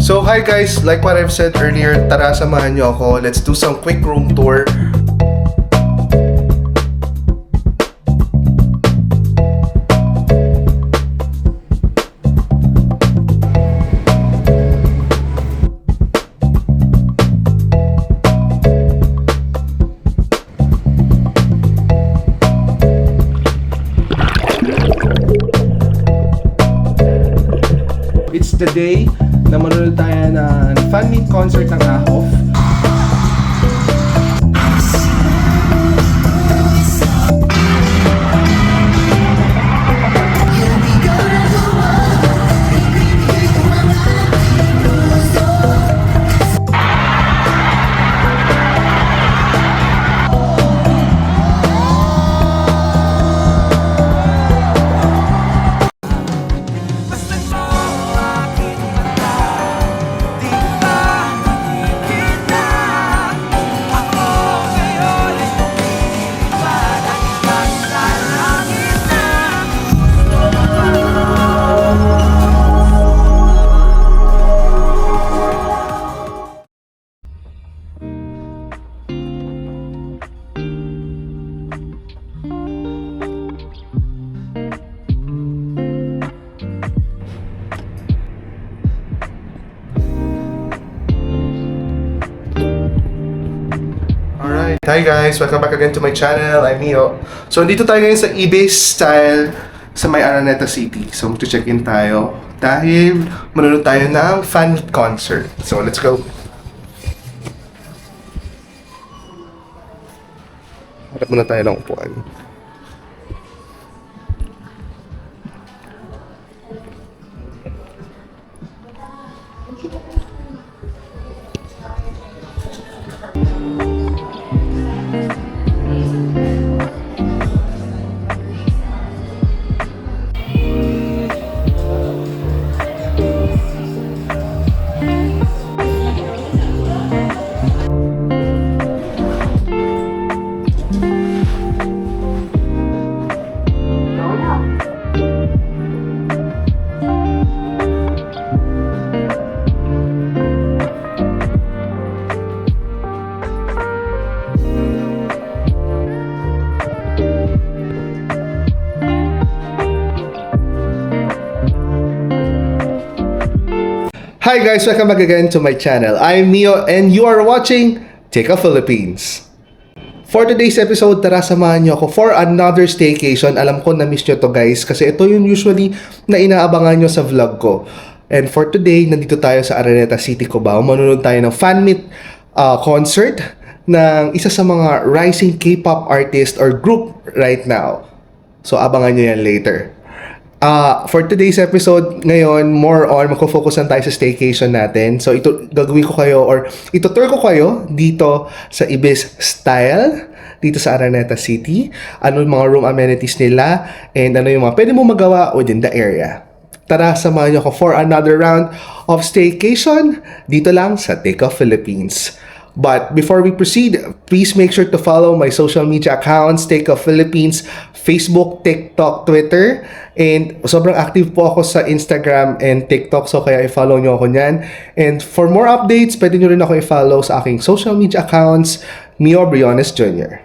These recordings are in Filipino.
So hi guys, like what I've said earlier, tara samahan nyo ako. Let's do some quick room tour. It's the day na manonood tayo ng fan meet concert ng AHOF. Alright, hi guys! Welcome back again to my channel. I'm Mio. So, dito tayo ngayon sa Ibis Style sa may Araneta City. So, mag-check-in tayo dahil manonood tayo ng fan meet concert. So, let's go! Harap muna tayo ng upuan. Hi guys! Welcome back again to my channel. I'm Mio and you are watching Tika Philippines. For today's episode, tara samahan nyo ako for another staycation. Alam ko na-miss nyo to guys kasi ito yung usually na inaabangan nyo sa vlog ko. And for today, nandito tayo sa Araneta City, Cubao. Manonood tayo ng fan meet concert ng isa sa mga rising K-pop artist or group right now. So abangan nyo yan later. For today's episode, ngayon, more on, magfocus lang tayo sa staycation natin. So, ito, gagawin ko kayo, or ito-tour ko kayo dito sa Ibis Style, dito sa Araneta City. Ano yung mga room amenities nila, and ano yung mga pwede mo magawa within the area. Tara, samahan niyo ako for another round of staycation dito lang sa Tika Philippines. But before we proceed, please make sure to follow my social media accounts, Tika Philippines, Facebook, TikTok, Twitter, and sobrang active po ako sa Instagram and TikTok, so kaya i-follow nyo ako nyan. And for more updates, pwede nyo rin ako i-follow sa aking social media accounts, Mio Briones Jr.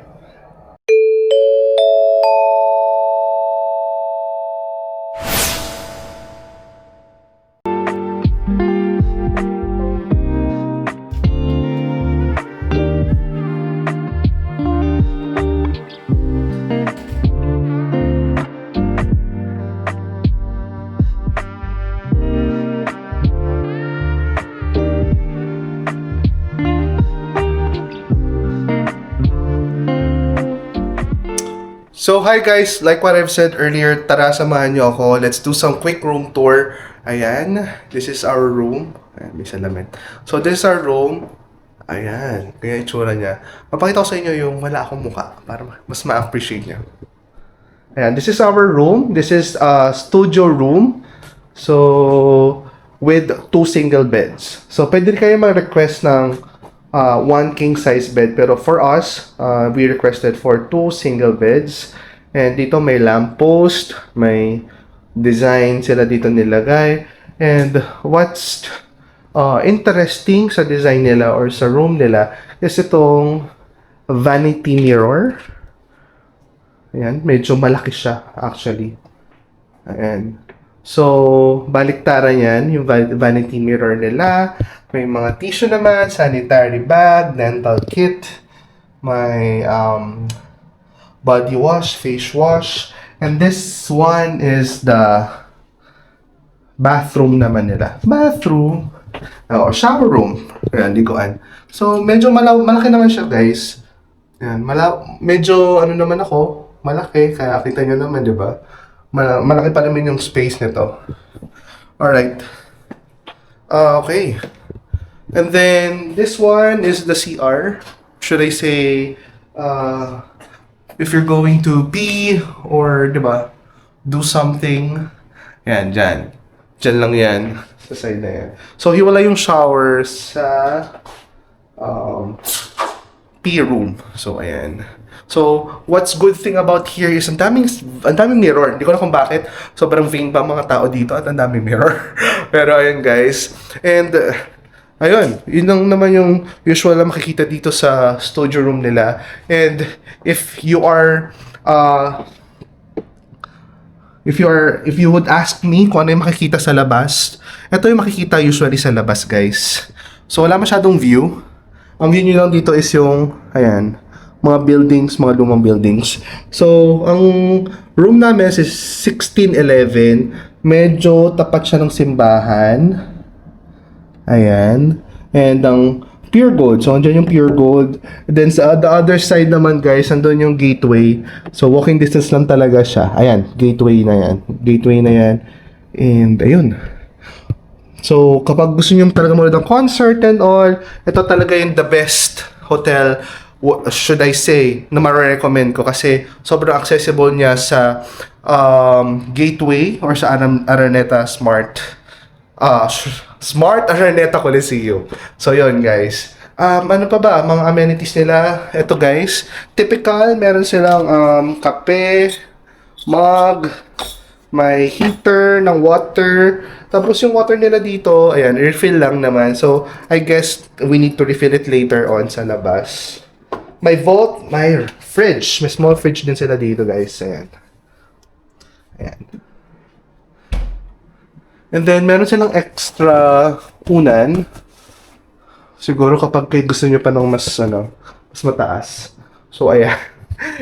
So hi guys, like what I've said earlier, tara samahan nyo ako. Let's do some quick room tour. Ayan, this is our room. Ayan, may salamin. So this is our room. Ayan, kaya itsura niya. Mapakita ko sa inyo yung wala akong mukha para mas ma-appreciate nyo. Ayan, this is our room. This is a studio room. So, with 2 single beds. So, pwede kayo mag-request ng 1 king size bed, pero for us, we requested for 2 single beds. And dito may lamppost, may design sila dito nilagay. And what's interesting sa design nila or sa room nila is itong vanity mirror. Ayan, medyo malaki siya actually. Ayan. So, baliktaran yan, yung vanity mirror nila. May mga tissue naman, sanitary bag, dental kit, may body wash, face wash. And this one is the bathroom naman nila. Bathroom, or shower room. Ayan, liguan. So, medyo malaki naman siya, guys. Ayan, medyo ano naman ako, malaki, kaya kita nyo naman, di ba? Malaki pa naman yung space nito. Alright. Okay. And then, this one is the CR. Should I say, if you're going to pee or, di ba, do something, yan, dyan. Dyan lang yan. Sa side na yan. So, hiwala yung shower sa pee room. So, ayan. So, what's good thing about here is ang daming mirror. Hindi ko na kung bakit. Sobrang vain ba mga tao dito at ang daming mirror. Pero ayun guys. And ayun, yun lang naman yung usual na makikita dito sa studio room nila. And if you would ask me kung ano yung makikita sa labas, ito yung makikita usually sa labas guys. So wala masyadong view. Ang view nyo lang dito is yung, ayan, mga buildings, mga lumang buildings. So, ang room namin is 1611. Medyo tapat siya ng simbahan. Ayan. And ang Pure Gold. So, andyan yung Pure Gold. And then, sa the other side naman, guys, andun yung gateway. So, walking distance lang talaga siya. Ayan, gateway na yan. Gateway na yan. And, ayun. So, kapag gusto nyo talaga manood ng concert and all, ito talaga yung the best hotel, should I say, na ma-recommend ko kasi sobrang accessible niya sa Gateway or sa Araneta Smart Araneta Coliseum. So yon guys. Ano pa ba? Mga amenities nila. Ito guys, typical, meron silang kape, mug, may heater ng water. Tapos yung water nila dito, ayan, refill lang naman. So, I guess we need to refill it later on sa labas. May vault, may fridge. May small fridge din sila dito, guys. Ayan. Ayan. And then, meron silang extra unan. Siguro kapag kayo gusto nyo pa ng mas mataas. So, ayan.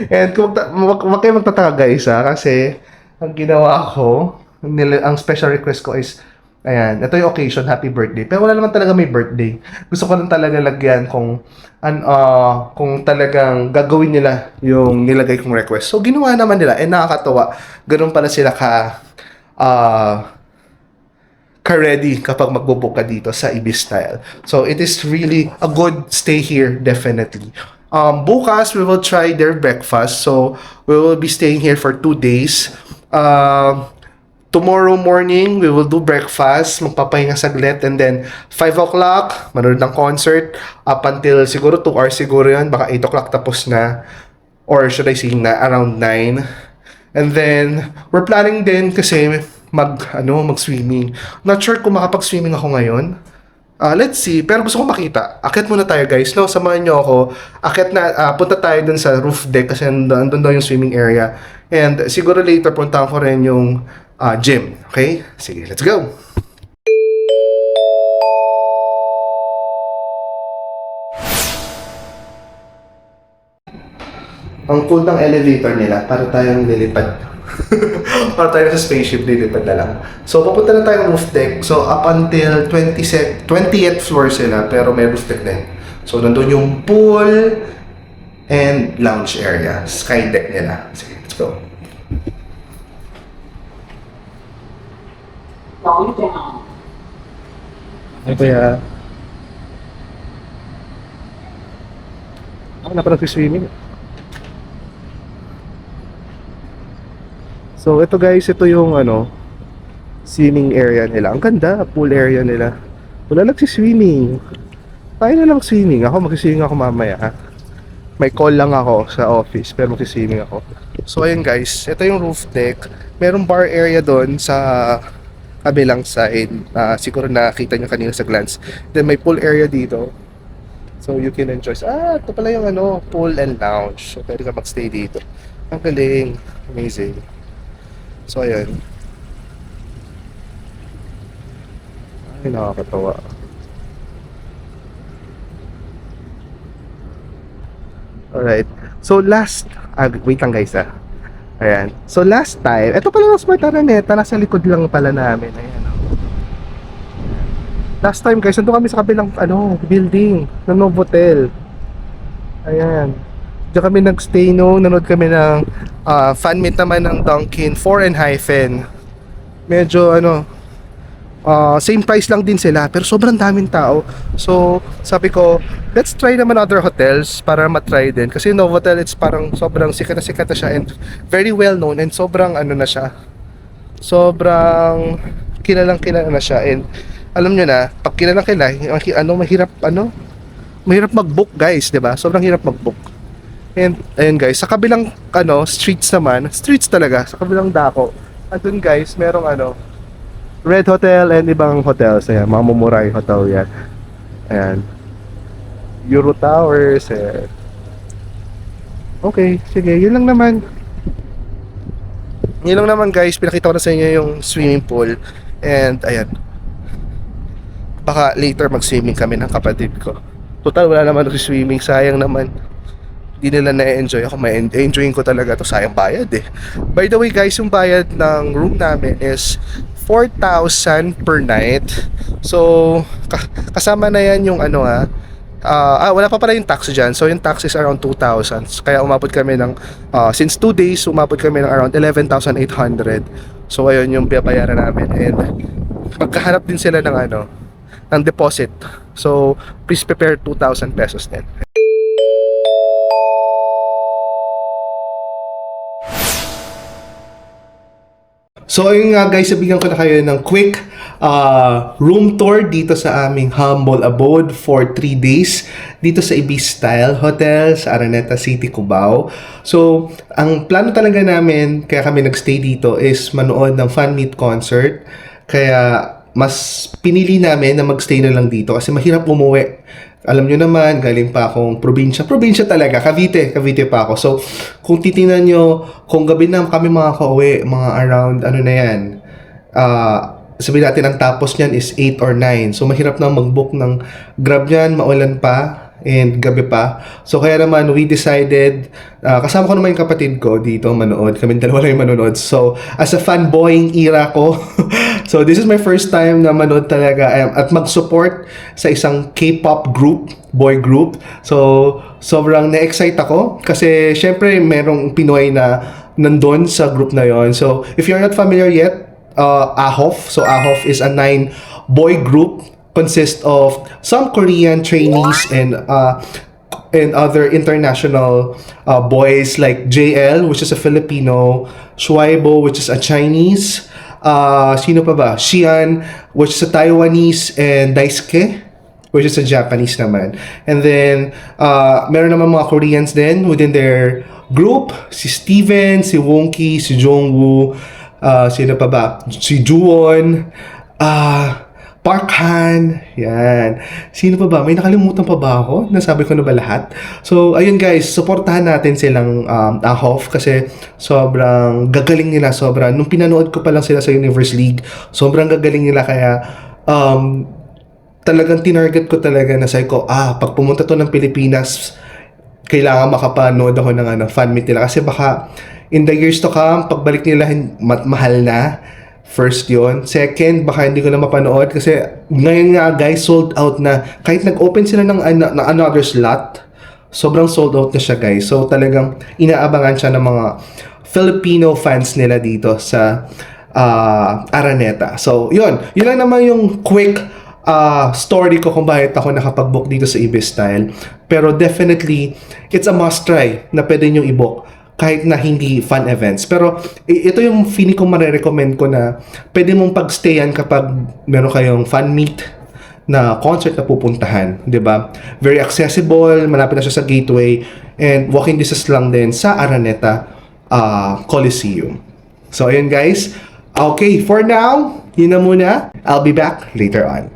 And kung wag kayo magtataka, guys, kasi ang ginawa ko, ang special request ko is, ayan, ito yung occasion, happy birthday. Pero wala naman talaga may birthday. Gusto ko lang talaga lagyan kung talagang gagawin nila yung nilagay kong request. So, ginawa naman nila. And nakakatawa. Ganun pala sila ka-ready kapag magbo-book ka dito sa Ibis Style. So, it is really a good stay here, definitely. Bukas, we will try their breakfast. So, we will be staying here for 2 days. Tomorrow morning, we will do breakfast, magpapahinga saglit, and then 5 o'clock, manood ng concert, up until siguro 2 hours siguro yan, baka 8 o'clock tapos na, or should I say na around 9. And then, we're planning din kasi mag-swimming. Not sure kung makapag-swimming ako ngayon. Let's see, pero gusto ko makita. Akit muna tayo guys, no? Samahan nyo ako. Akit na, punta tayo dun sa roof deck kasi andun daw yung swimming area. And siguro later, puntahan ko rin yung gym. Okay? Sige, let's go! Ang cool ng elevator nila, para tayong lilipad. Para tayo sa spaceship, lilipad na lang. So, papunta na tayong roof deck. So, up until 20th floor sila, pero may roof deck din. So, nandun yung pool and lounge area. Sky deck nila. Sige, let's go. Going down. Ay, kaya... Ako na pa nag-swimming. So, ito guys, ito yung swimming area nila. Ang ganda, pool area nila. Wala nagsiswimming. Tayo na lang swimming. Ako mag-swimming ako mamaya. May call lang ako sa office, pero mag-swimming ako. So, ayun guys, ito yung roof deck. Merong bar area doon sa kabilang side. Siguro nakita nyo kanina sa glance. Then may pool area dito. So you can enjoy. Ito pala yung pool and lounge. So pwede ka magstay dito. Ang galing. Amazing. So ayan. Ay, nakakatawa. Alright. So wait lang guys Ayan. So last time, ito pala ng Smart Araneta, nasa likod lang pala namin. Ayan. Last time guys, nandun kami sa kabilang building ng Novotel. Ayan. Diyan kami nagstay nanood kami ng fan meet naman ng Dunkin 4 and Hyphen. Medyo same price lang din sila pero sobrang daming tao. So sabi ko, let's try naman other hotels para matry din kasi Novotel it's parang sobrang sikat na siya and very well known and sobrang na siya. Sobrang kilala na siya and alam nyo na, pag kilalang mahirap mag-book guys, 'di ba? Sobrang hirap mag-book. And ayun guys, sa kabilang streets naman, streets talaga, sa kabilang dako. Andun guys, merong Red Hotel and ibang hotels. Ayan, mga mumuray hotel yan. Ayan. Euro Towers. Ayan. Okay, sige, yun lang naman. Yun lang naman guys, pinakita ko na sa inyo yung swimming pool. And ayan. Baka later mag-swimming kami ng kapatid ko. Total, wala naman swimming, sayang naman. Hindi nila na-enjoy ako, ma-enjoyin ko talaga to, sayang bayad eh. By the way guys, yung bayad ng room namin is 4,000 per night. So kasama na yan yung wala pa pala yung tax dyan. So yung tax is around 2,000. Kaya umabot kami ng since 2 days umabot kami ng around 11,800. So ayun yung bayaran namin. And magkahanap din sila ng deposit. So please prepare 2,000 pesos din. So ayun nga guys, sabihan ko na kayo ng quick room tour dito sa aming humble abode for 3 days dito sa Ibis Style Hotel sa Araneta City, Cubao. So ang plano talaga namin kaya kami nagstay dito is manood ng fan meet concert. Kaya mas pinili namin na magstay na lang dito kasi mahirap umuwi. Alam nyo naman, galing pa akong probinsya talaga, Cavite pa ako. So, kung titingnan nyo, kung gabi na kami mga kauwi, mga around, sabihin natin ang tapos niyan is 8 or 9. So, mahirap na mag-book ng Grab niyan, maulan pa, and gabi pa. So, kaya naman, we decided, kasama ko naman yung kapatid ko dito manood. Kami dalawa lang yung manonood. So, as a fanboying era ko, so, this is my first time na manood talaga at mag-support sa isang K-pop group, boy group. So, sobrang na-excite ako kasi syempre merong Pinoy na nandun sa group na yon. So, if you're not familiar yet, AHOF. So, AHOF is a 9-boy group consists of some Korean trainees and other international boys like JL, which is a Filipino, Shuaibo, which is a Chinese, sino pa ba? Xian, which is a Taiwanese, and Daisuke, which is a Japanese naman. And then, meron naman mga Koreans din within their group. Si Steven, si Wonki, si Jongwoo, sino pa ba? Si Juwon, Park Han, yan. Sino pa ba? May nakalimutan pa ba ako? Nasabi ko na ba lahat? So, ayun guys, supportahan natin silang AHOF kasi sobrang gagaling nila. Nung pinanood ko pa lang sila sa Universe League, sobrang gagaling nila kaya talagang tinarget ko talaga na sabi ko, pag pumunta to ng Pilipinas, kailangan makapanood ako ng fan meet nila. Kasi baka in the years to come, pagbalik nila, mahal na. First yon. Second, baka hindi ko na mapanood kasi ngayon nga guys, sold out na. Kahit nag-open sila ng another slot, sobrang sold out na siya guys. So talagang inaabangan siya ng mga Filipino fans nila dito sa Araneta. So yun lang naman yung quick story ko kung bakit ako nakapag-book dito sa Ibis Style. Pero definitely, it's a must try na pwede nyo i-book kahit na hindi fun events. Pero ito yung feeling ko marirecommend ko na pwede mong pagstayan kapag meron kayong fan meet na concert na pupuntahan, 'di ba? Very accessible, malapit na siya sa Gateway, and walking distance lang din sa Araneta Coliseum. So ayun guys. Okay, for now, Yun na muna. I'll be back later on.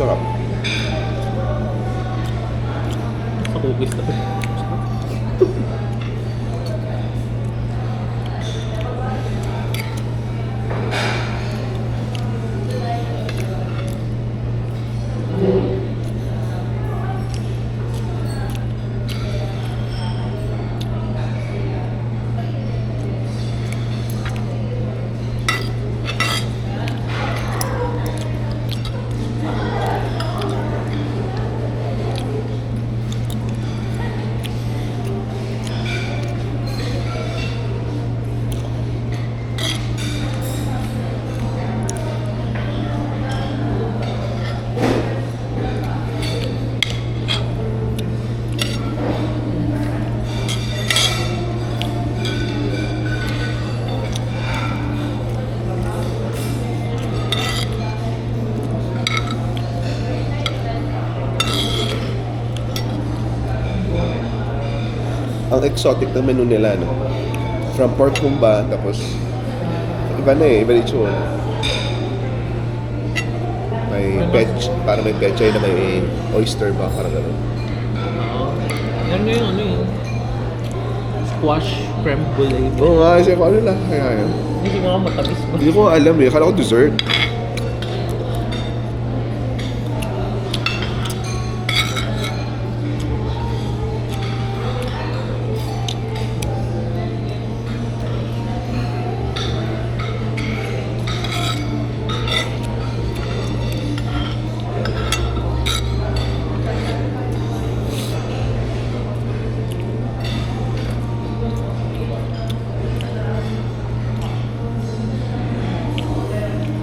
Sarap. Sa cookies na. Ang exotic ng menu nila, no? From pork humba, tapos iba na eh, iba rin itsura. May parang may pechay na may oyster ba, parang gano'n. Yan nga yung ano yun. Squash creme brulee. Oo nga, kasi ano lang, kaya yun. Hindi ko nga matamis ba? Hindi ko alam eh, akala ko dessert.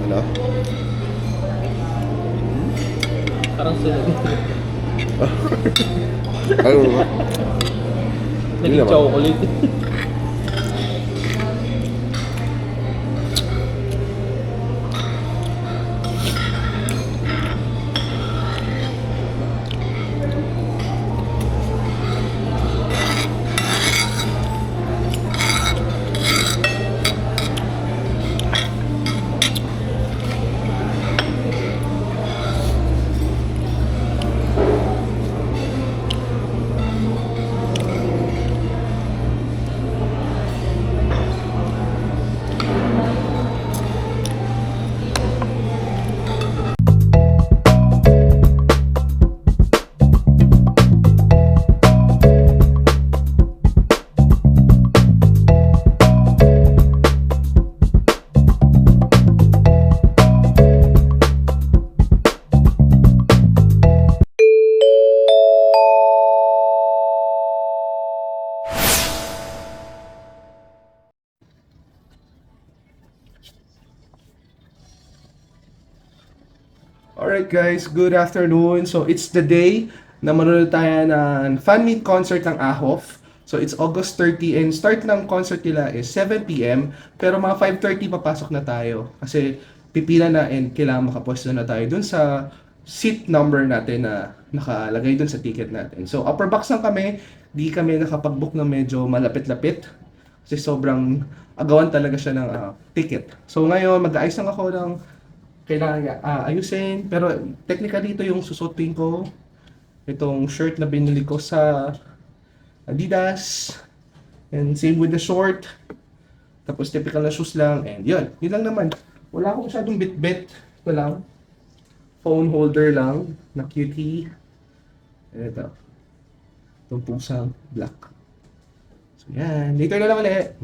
Ano? Parang sunog. Ano ba? Naging naman. chocolate. Alright guys, good afternoon. So it's the day na manonood tayo ng fan meet concert ng AHOF. So it's August 30 and start ng concert nila is 7 p.m. Pero mga 5:30 papasok na tayo kasi pipila na and kailangan makapwesto na tayo dun sa seat number natin na nakalagay dun sa ticket natin. So upper box lang kami, di kami nakapag-book na medyo malapit-lapit kasi sobrang agawan talaga siya ng ticket. So ngayon mag-aayos lang ako ng kailangan ayusin, pero technically ito yung susuotin ko. Itong shirt na binili ko sa Adidas. And same with the short. Tapos typical na shoes lang. And yun lang naman. Wala akong masyadong bit-bit. Ito lang. Phone holder lang na cutie. And ito. Itong pusang black. So yan. Later na lang ulit.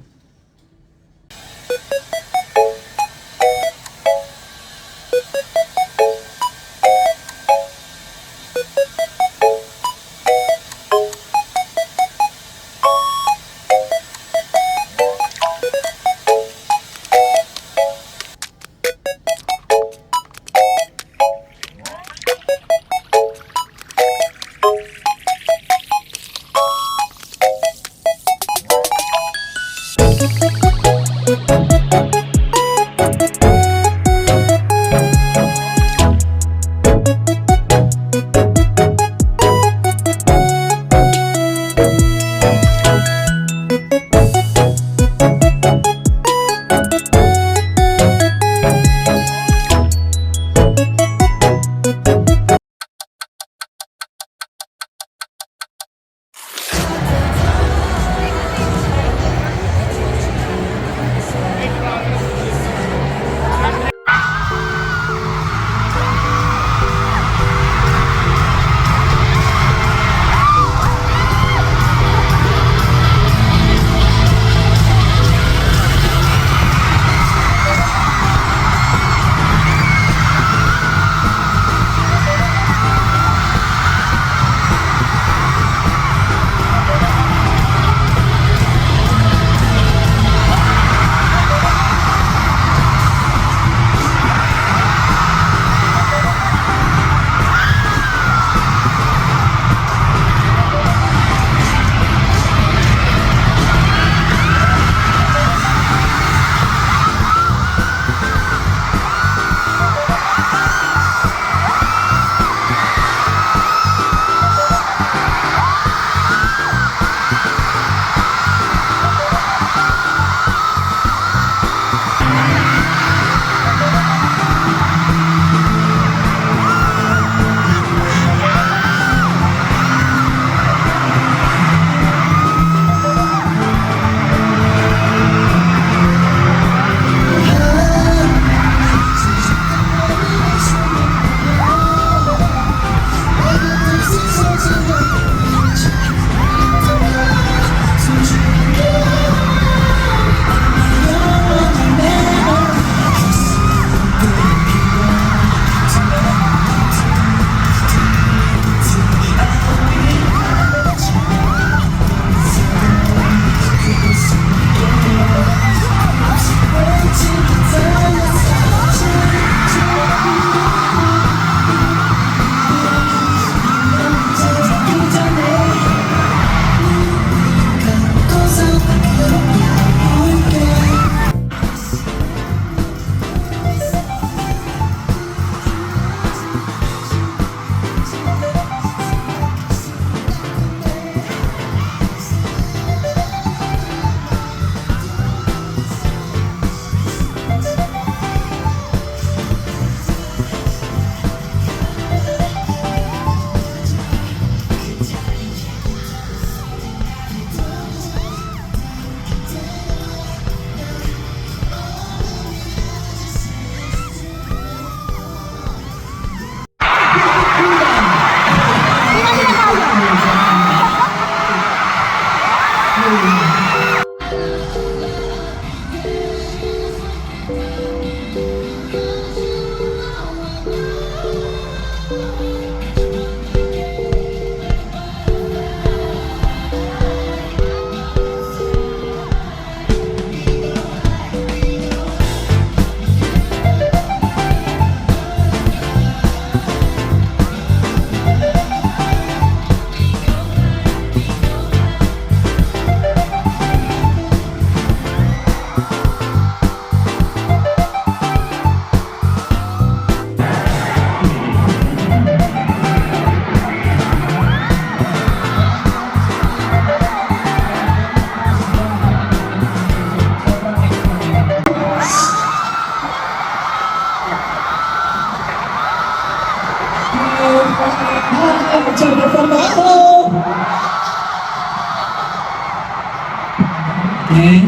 네.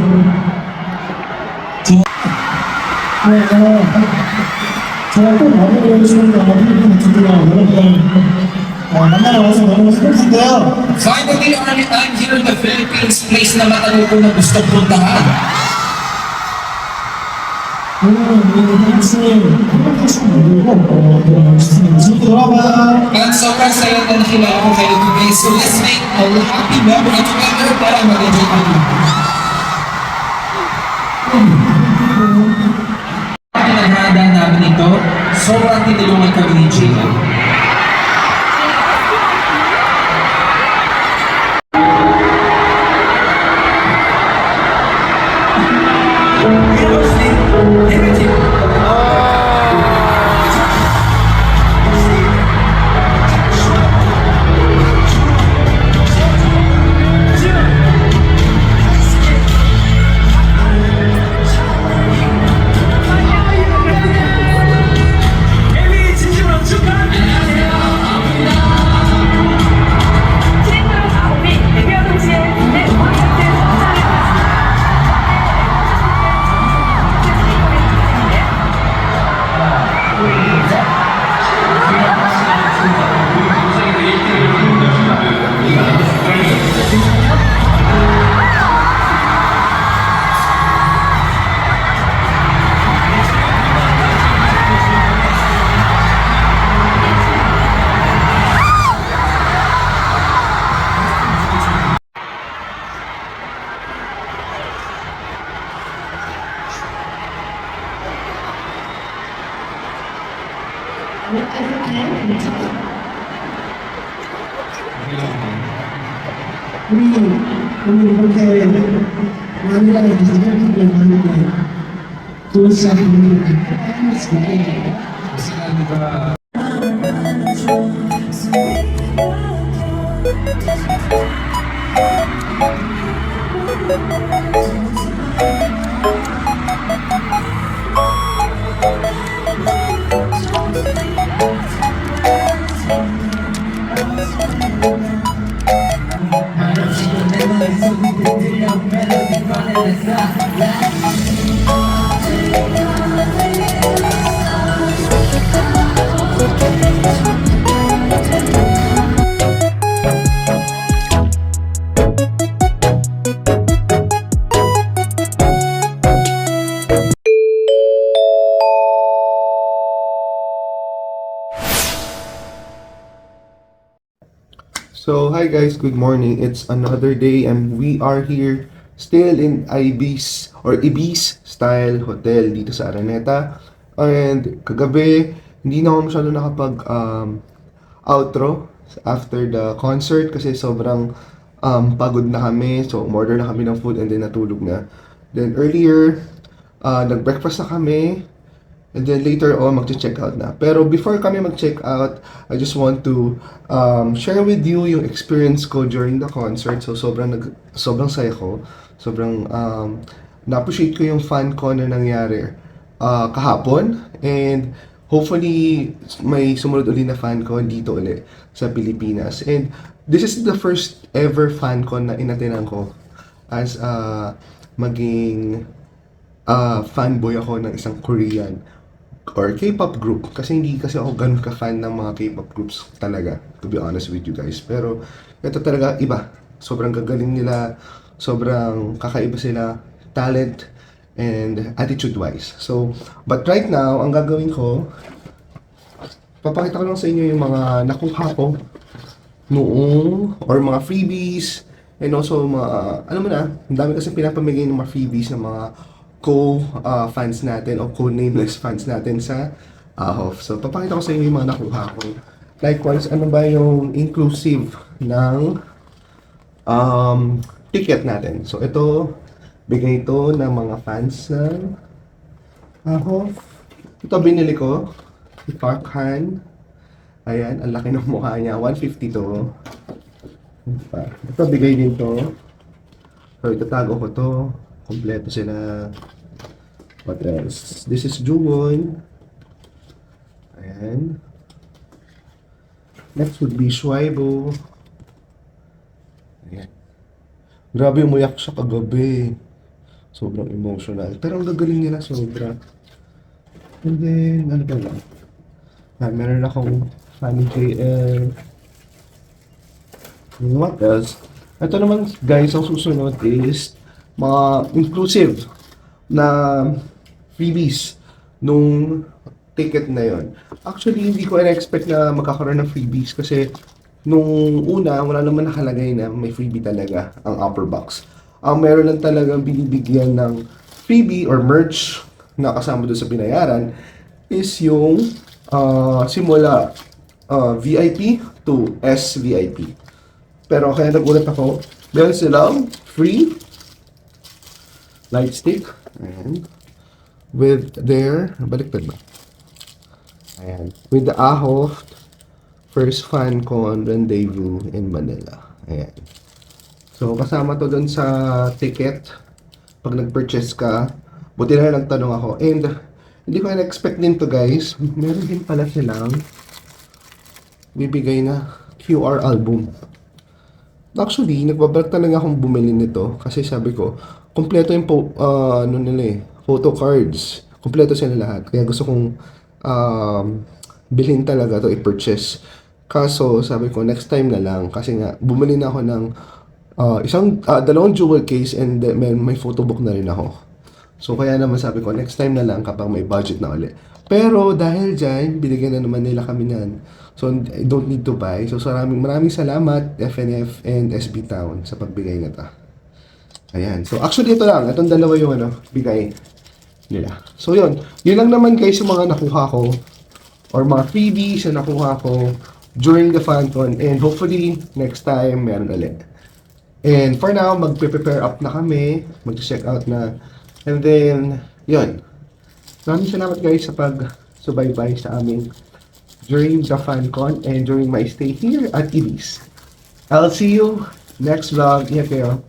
제가 꼭 마무리해 주시는 거 필리핀 드디어 여러분들 만나러 와서 너무 행복한데요. Finally, I'm here in the Philippines, place na matagal ko na gusto puntahan. 오늘 같이 행복하시고 그리고 재밌게 돌아봐. At sobrang saya na nakilala ko kayo today, so let's make a happy memory together para mag-enjoy kami. Pinaghahanda namin ito, sobrang tinulungan kami ni Jayla. 우리 오늘 이렇게 마닐라에 계신 팬분들 많은데 좋은 시간 보내주셔서 감사합니다. So, hi guys, good morning. It's another day and we are here still in Ibis or Ibis style hotel dito sa Araneta. And kagabi, hindi na ako masyado nakapag outro after the concert kasi sobrang pagod na kami. So, umorder na kami ng food and then natulog na. Then earlier, nag-breakfast na kami. And then later on, mag-check out na. Pero before kami mag-check out, I just want to share with you yung experience ko during the concert. So sobrang saya ko. Sobrang na-appreciate ko yung fan ko na nangyari kahapon. And hopefully, may sumunod ulit na fan ko dito ulit sa Pilipinas. And this is the first ever fan ko na inatenan ko as maging fanboy ako ng isang Korean or K-pop group kasi hindi kasi ako ganun ka-fan ng mga K-pop groups talaga, to be honest with you guys. Pero ito talaga iba. Sobrang gagaling nila, sobrang kakaiba sila, talent and attitude-wise. So, but right now, ang gagawin ko, papakita ko lang sa inyo yung mga nakuha ko noong or mga freebies and also mga, ano mo na, ang dami kasi pinapamigay ng mga freebies ng mga fans natin o co-nameless fans natin sa AHOF. So, papakita ko sa inyo yung mga nakuha ko. Likewise, ano ba yung inclusive ng ticket natin. So, ito, bigay ito ng mga fans ng AHOF. Ito binili ko, si Park Han. Ayan, ang laki ng mukha niya. 150 to. Ito, bigay din to. So, itatago ko to. Kompleto sila. What else? This is Juwon. Ayan. Next would be Shuaibo. Ayan. Grabe, umuyak siya kagabi. Sobrang emotional. Pero ang gagaling nila sobra. And then, ano ba lang? Meron akong Funny JL. What else? Ito naman guys, ang susunod is mga inclusive na freebies nung ticket na yon. Actually, hindi ko na-expect na magkakaroon ng freebies kasi nung una, wala naman nakalagay na may freebie talaga ang upper box. Ang meron lang talagang binibigyan ng freebie or merch na kasama doon sa binayaran is yung simula VIP to SVIP. Pero kaya nagulat ako, meron silang free light stick and with their, baliktad ba? Ayan. With the AHO first FanCon rendezvous in Manila. Ayan. So, kasama to dun sa ticket. Pag nag-purchase ka, buti na nagtanong ako. And, hindi ko na-expect din to guys. Meron din pala silang bibigay na QR album. Actually, nagbabalik talaga akong bumili nito kasi sabi ko, kompleto yung photo cards. Kompleto sila lahat. Kaya gusto kong bilhin talaga to i-purchase. Kaso, sabi ko, next time na lang. Kasi nga, bumili na ako ng dalawang jewel case and may photo book na rin ako. So, kaya naman sabi ko, next time na lang kapag may budget na ulit. Pero, dahil dyan, binigyan na naman nila kami nan. So, I don't need to buy. So, maraming salamat, FNF and SB Town sa pagbigay na ta. Ayan. So, actually, ito lang. Itong dalawa yung bigay nila. So, yun. Yun lang naman guys yung mga nakuha ko or mga freebies na nakuha ko during the FanCon. And hopefully, next time, meron ulit. And for now, mag-prepare up na kami. Mag-check out na. And then, yun. Maraming salamat guys sa pag-subaybay sa aming during the FanCon and during my stay here at Ibis. I'll see you next vlog. Ingat kayo.